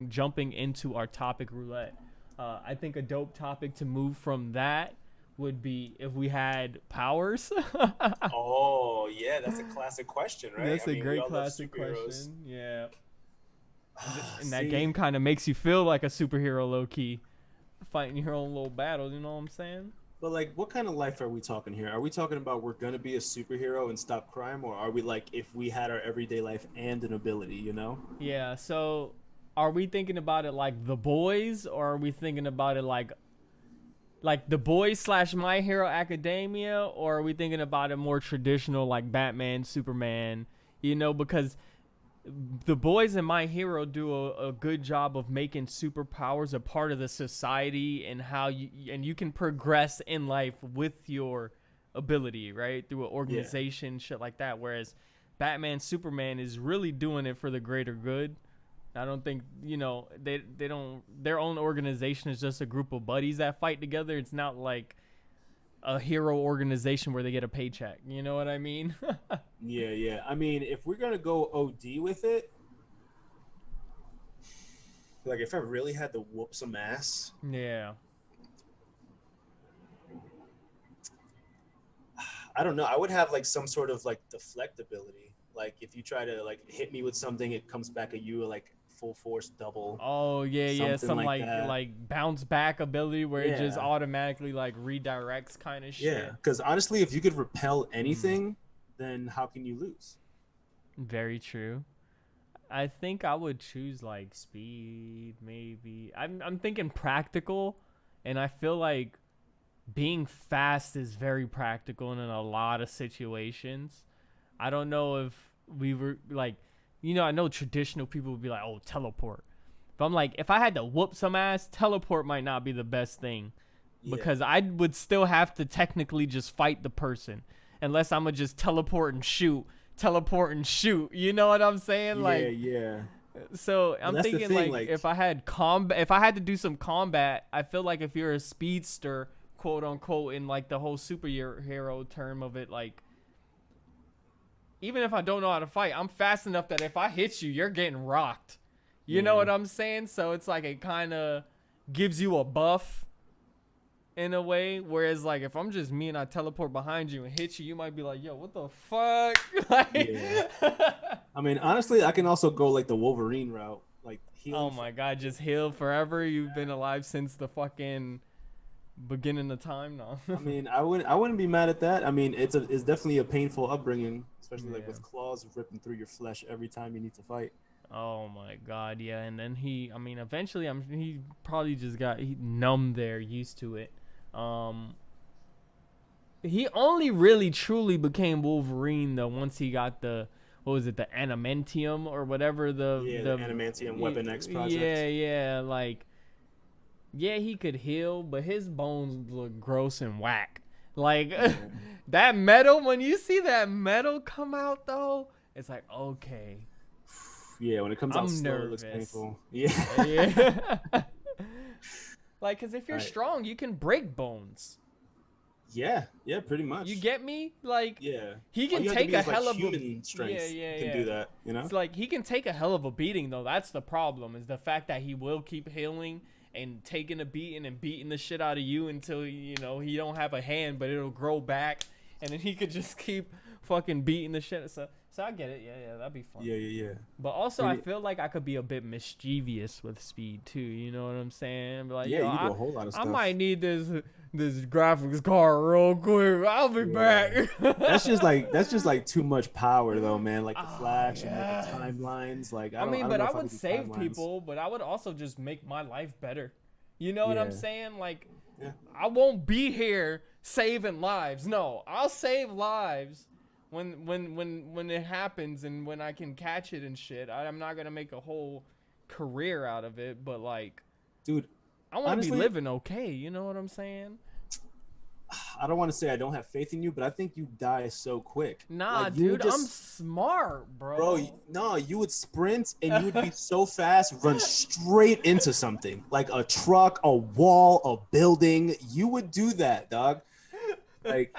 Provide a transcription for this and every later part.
Jumping into our topic roulette, I think a dope topic to move from that would be if we had powers. Oh, yeah, that's a classic question, right? That's I a mean, we great all love classic superheroes. question. Yeah. And that See, game kind of makes you feel like a superhero low key, fighting your own little battles. You know what I'm saying? but like, what kind of life are we talking here? Are we talking about we're gonna be a superhero and stop crime, or are we like if we had our everyday life and an ability, you know? Yeah. So, are we thinking about it like The Boys, or are we thinking about it like The Boys slash My Hero Academia, or are we thinking about it more traditional like Batman, Superman? You know, because The Boys and My Hero do a good job of making superpowers a part of the society and how you can progress in life with your ability, right? Through an Yeah, organization, shit like that. Whereas Batman, Superman is really doing it for the greater good. I don't think, they don't, their own organization is just a group of buddies that fight together. It's not like a hero organization where they get a paycheck. You know what I mean? yeah. I mean, if we're gonna go OD with it, like if I really had to whoop some ass, Yeah. I don't know. I would have like some sort of like deflect ability. Like if you try to like hit me with something, it comes back at you like full force double, Oh yeah, yeah, something some like that. like bounce back ability where it just Yeah, automatically like redirects kind of yeah. shit. Because honestly, if you could repel Mm, anything, then how can you lose? very true. I think I would choose like speed, maybe. I'm thinking practical, and I feel like being fast is very practical in a lot of situations. I don't know if we were like, I know traditional people would be like, oh, teleport. But I'm like, if I had to whoop some ass, teleport might not be the best thing Yeah, because I would still have to technically just fight the person unless I'm gonna just teleport and shoot. You know what I'm saying? Like, yeah. so But I'm that's the thinking thing. like Like, if I had to do some combat, I feel like if you're a speedster, quote unquote, in like the whole superhero term of it, like even if I don't know how to fight, I'm fast enough that if I hit you, you're getting rocked. You know yeah, what I'm saying? So it's like it kind of gives you a buff in a way. Whereas like if I'm just me and I teleport behind you and hit you, you might be like, yo, what the fuck? like, yeah. I mean, honestly, I can also go like the Wolverine route, like oh healing my forever. god, just heal forever. You've been alive since the fucking beginning of time now. I mean, I wouldn't be mad at that. I mean, it's definitely a painful upbringing, especially like yeah. with claws ripping through your flesh every time you need to fight. Oh my god, yeah. And then I mean, eventually, he probably just got numb there, used to it. Um, he only really truly became Wolverine though once he got the what was it, the animantium or whatever Yeah, the Adamantium Weapon X yeah, project. yeah, like yeah, he could heal, but his bones look gross and whack. Like Yeah, that metal, when you see that metal come out though, it's like okay, yeah. When it comes out I'm slow, it looks nervous. painful. Yeah. Yeah. Like, cause if All you're right. strong, you can break bones. Yeah, pretty You much. get me? Like, Yeah. he All can you have to take be a is like hell of a human yeah, strength yeah, can yeah. do that, you know? It's like he can take a hell of a beating though. That's the problem. Is the fact that he will keep healing and taking a beating and beating the shit out of you until he don't have a hand, but it'll grow back, and then he could just keep fucking beating the shit. So I get it. Yeah, yeah, that'd be fun. Yeah. But also, I I mean, feel like I could be a bit mischievous with speed too. You know what I'm saying? Be like, yeah, yo, you do I, a whole lot of I stuff. might need this graphics card real quick. I'll be Yeah. back. That's just like too much power though, man. Like the Oh Flash and like the yeah. timelines. Like I I don't mean, I don't but know I if I would could do save timelines. people, but I would also just make my life better. You know what I'm Yeah. saying? Like, Yeah. I won't be here saving lives. No, I'll save lives when it happens and when I can catch it and shit. I'm not gonna make a whole career out of it, but like, Dude, I want to be honestly, living okay. You know what I'm saying? I don't want to say I don't have faith in you, but I think you die so quick. Nah, Like you would dude, I'm just smart, bro, bro. no, you would sprint and you would be so fast, run straight into something. Like a truck, a wall, a building. You would do that, dog. Like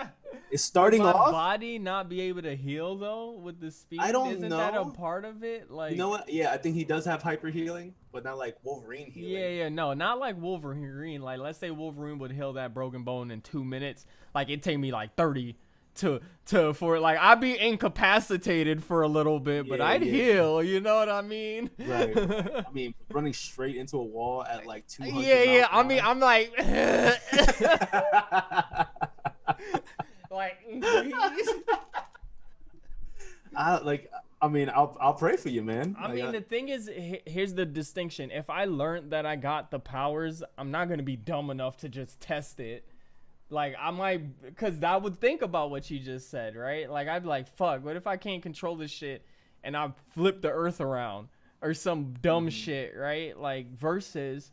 It's Would starting my off. body not be able to heal though with the speed? I don't Isn't that a know. part of it? You Like, know what? Yeah, I think he does have hyper healing, but not like Wolverine yeah, healing. yeah, no, not like Wolverine. Like, let's say Wolverine would heal that broken bone in 2 minutes. Like, it'd take me like 30 for like I'd be incapacitated for a little bit, but Yeah, I'd yeah. heal. You know what I mean? Right. I mean, running straight into a wall at like 200 Yeah, yeah. miles I mean, an I'm like, hour. like, please. I mean, I'll pray for you, man. I Like, mean, the thing is, here's the distinction. If I learned that I got the powers, I'm not gonna be dumb enough to just test it. Like, I might, because I would think about what you just said, right? Like, I'd be like, fuck, what if I can't control this shit and I flip the earth around or some dumb shit, right? Like, versus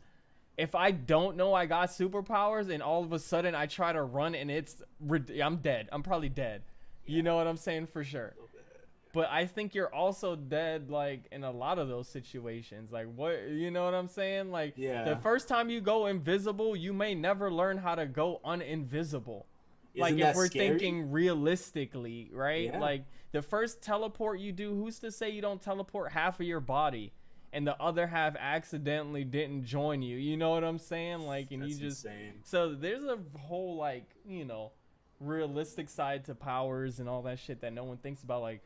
if I don't know I got superpowers and all of a sudden I try to run and I'm dead. I'm probably dead. You know what I'm saying? For sure. But I think you're also dead, like, in a lot of those situations. Like, what, you know what I'm saying? Like, Yeah. the first time you go invisible, you may never learn how to go uninvisible. Like, Isn't if that we're scary? thinking realistically, right? Yeah. Like, the first teleport you do, who's to say you don't teleport half of your body and the other half accidentally didn't join you? You know what I'm saying? Like, and That's you just... insane. So, there's a whole, like, you know, realistic side to powers and all that shit that no one thinks about. Like,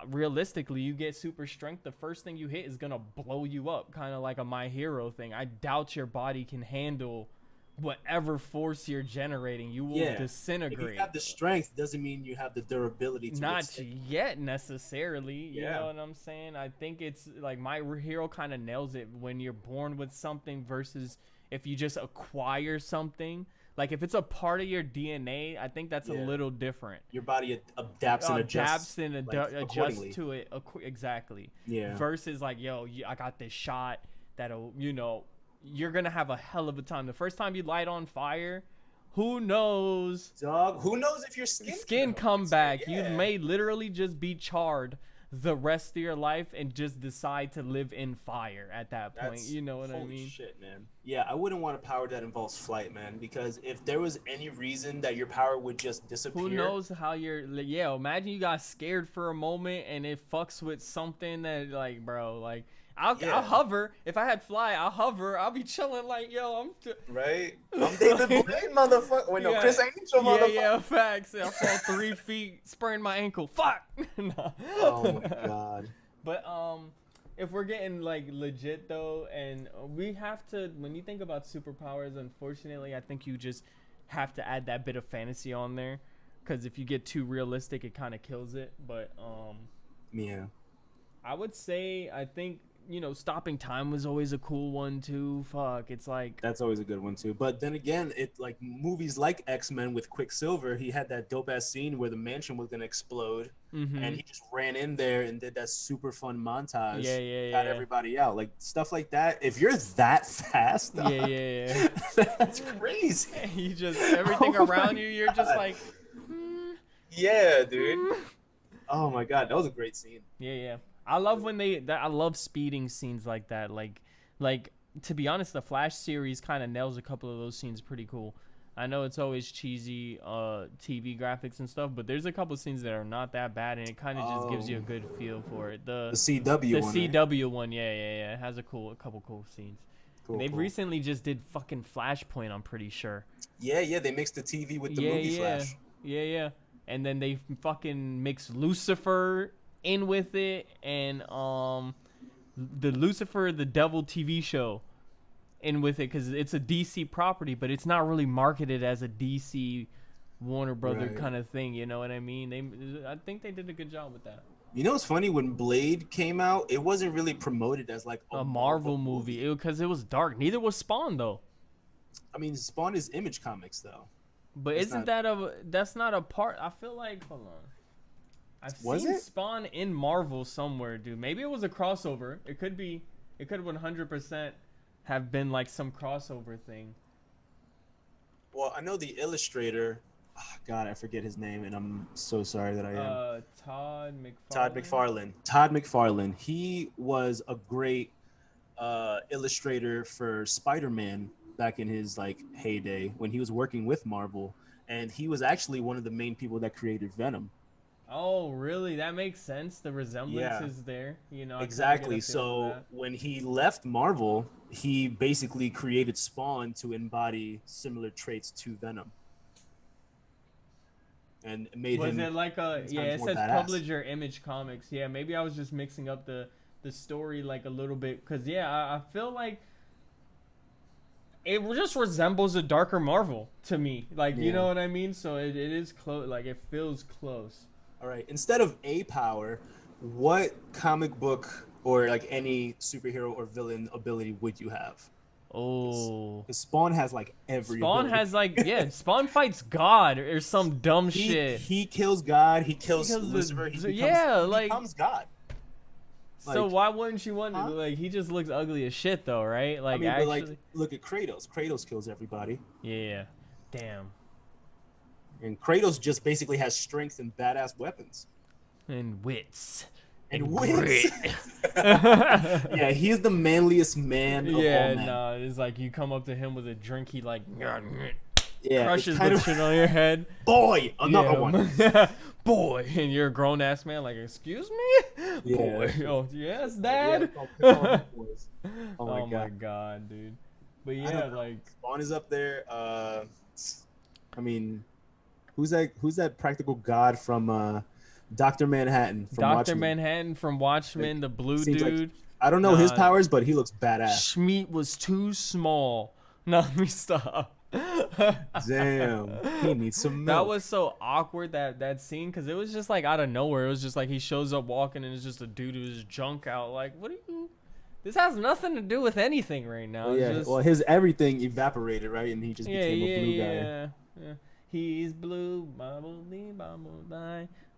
realistically, you get super strength, the first thing you hit is gonna blow you up, kind of like a My Hero thing. I doubt your body can handle whatever force you're generating. You will disintegrate. If you have the strength, doesn't mean you have the durability to Not withstand. yet necessarily. You Yeah. know what I'm saying? I think it's like My Hero kind of nails it when you're born with something versus if you just acquire something. Like, if it's a part of your DNA, I think that's a little different. Your body adapts and adjusts. Adjusts to it. Exactly. Yeah. Versus, like, yo, I got this shot that'll, you know, you're going to have a hell of a time. The first time you light on fire, who knows? Dog, who knows if your Skin come back. Yeah. You may literally just be charred the rest of your life and just decide to live in fire at that point. You know what I mean? Holy shit, man. Yeah, I wouldn't want a power that involves flight, man, because if there was any reason that your power would just disappear. Who knows how you're... Yeah, imagine you got scared for a moment and it fucks with something that, like, bro, like... I'll hover. If I had fly, I'll hover. I'll be chilling like, yo, right? I'm David Blaine, motherfucker. Wait, no, Chris Angel, motherfucker. Yeah, facts. I'll fall 3 feet, sprain my ankle. Fuck! No. Oh, my God. But, if we're getting, like, legit, though, and we have to... When you think about superpowers, unfortunately, I think you just have to add that bit of fantasy on there. Because if you get too realistic, it kind of kills it. But, yeah. I would say, I think... You know, stopping time was always a cool one too. Fuck, it's like that's always a good one too. But then again, it like movies like X-Men with Quicksilver, he had that dope ass scene where the mansion was gonna explode, and he just ran in there and did that super fun montage. Got everybody out, like stuff like that. If you're that fast, that's crazy. You just everything around you, you're just like, yeah, dude. Oh my God, that was a great scene. Yeah. I love when I love speeding scenes like that. Like to be honest, the Flash series kind of nails a couple of those scenes pretty cool. I know it's always cheesy TV graphics and stuff, but there's a couple of scenes that are not that bad, and it kind of just gives you a good feel for it. The CW one, yeah. It has a couple cool scenes. They've recently just did fucking Flashpoint, I'm pretty sure. Yeah, they mixed the TV with the movie Flash. Yeah. And then they fucking mixed Lucifer in with it, and the Lucifer the Devil TV show in with it, because it's a DC property, but it's not really marketed as a DC Warner Brother kind of thing. You know what I mean? I think they did a good job with that. You know what's funny? When Blade came out, it wasn't really promoted as like a Marvel movie because it was dark. Neither was Spawn though. I mean, Spawn is Image Comics though. But that's not a part? I feel like, hold on. I've seen Spawn in Marvel somewhere, dude. Maybe it was a crossover. It could 100% have been like some crossover thing. Well, I know the illustrator. Oh, God, I forget his name, and I'm so sorry that I am. Todd McFarlane. He was a great illustrator for Spider-Man back in his like heyday when he was working with Marvel. and he was actually one of the main people that created Venom. Oh, really? That makes sense. The resemblance is there, you know. Exactly. So when he left Marvel, he basically created Spawn to embody similar traits to Venom. And made him. Was it like a it says badass. Publisher Image Comics. Yeah, maybe I was just mixing up the story like a little bit, because I feel like it just resembles a darker Marvel to me. Like, you know what I mean? So it is close. Like, it feels close. All right. Instead of a power, what comic book or like any superhero or villain ability would you have? Oh, because Spawn has like every. Spawn ability. has like Spawn fights God or some dumb shit. He kills God. He kills Lucifer. He becomes God. So why wouldn't you want to? Like, he just looks ugly as shit, though, right? Like, actually, but like, look at Kratos. Kratos kills everybody. Yeah, damn. And Kratos just basically has strength and badass weapons. And wits. And wits. Yeah, he's the manliest man of all men. Yeah, it's like you come up to him with a drink, he like Yeah, crushes the shit on your head. Boy, another one. Boy, and you're a grown ass man. Like, excuse me, yeah. Boy. Oh, yes, Dad. Oh my god, dude. But yeah, like Spawn is up there. I mean, who's that practical god from Dr. Manhattan? From Dr. Watchmen? Manhattan from Watchmen, the blue dude. Like, I don't know his powers, but he looks badass. Schmeat was too small. No, let me stop. Damn, he needs some milk. That was so awkward, that scene, because it was just like out of nowhere. It was just like he shows up walking and it's just a dude who's junk out. Like, what are you? This has nothing to do with anything right now. Well, his everything evaporated, right, and he just became a blue guy. Yeah. He's blue, bubble die.